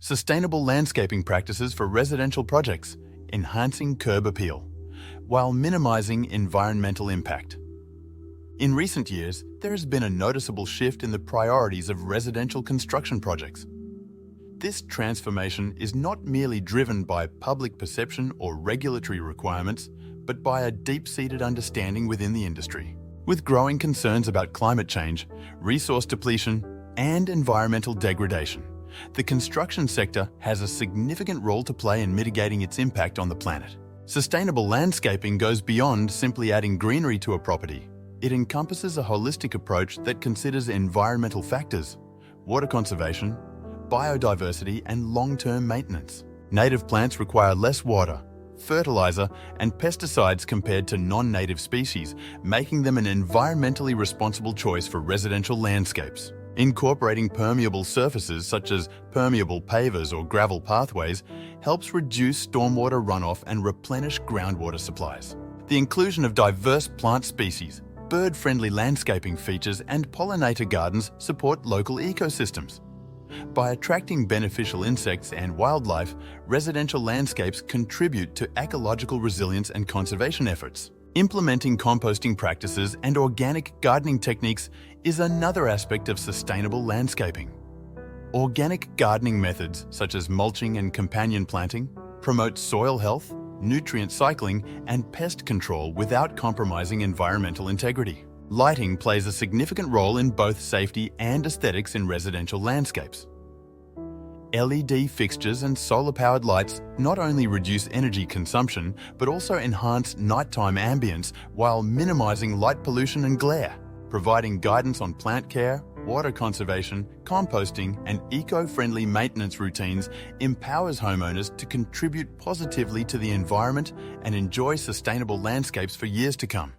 Sustainable landscaping practices for residential projects, enhancing curb appeal, while minimizing environmental impact. In recent years, there has been a noticeable shift in the priorities of residential construction projects. This transformation is not merely driven by public perception or regulatory requirements, but by a deep-seated understanding within the industry. With growing concerns about climate change, resource depletion, and environmental degradation, the construction sector has a significant role to play in mitigating its impact on the planet. Sustainable landscaping goes beyond simply adding greenery to a property. It encompasses a holistic approach that considers environmental factors, water conservation, biodiversity, and long-term maintenance. Native plants require less water, fertilizer, and pesticides compared to non-native species, making them an environmentally responsible choice for residential landscapes. Incorporating permeable surfaces such as permeable pavers or gravel pathways helps reduce stormwater runoff and replenish groundwater supplies. The inclusion of diverse plant species, bird-friendly landscaping features, and pollinator gardens support local ecosystems. By attracting beneficial insects and wildlife, residential landscapes contribute to ecological resilience and conservation efforts. Implementing composting practices and organic gardening techniques is another aspect of sustainable landscaping. Organic gardening methods, such as mulching and companion planting, promote soil health, nutrient cycling, and pest control without compromising environmental integrity. Lighting plays a significant role in both safety and aesthetics in residential landscapes. LED fixtures and solar-powered lights not only reduce energy consumption, but also enhance nighttime ambience while minimizing light pollution and glare. Providing guidance on plant care, water conservation, composting, and eco-friendly maintenance routines empowers homeowners to contribute positively to the environment and enjoy sustainable landscapes for years to come.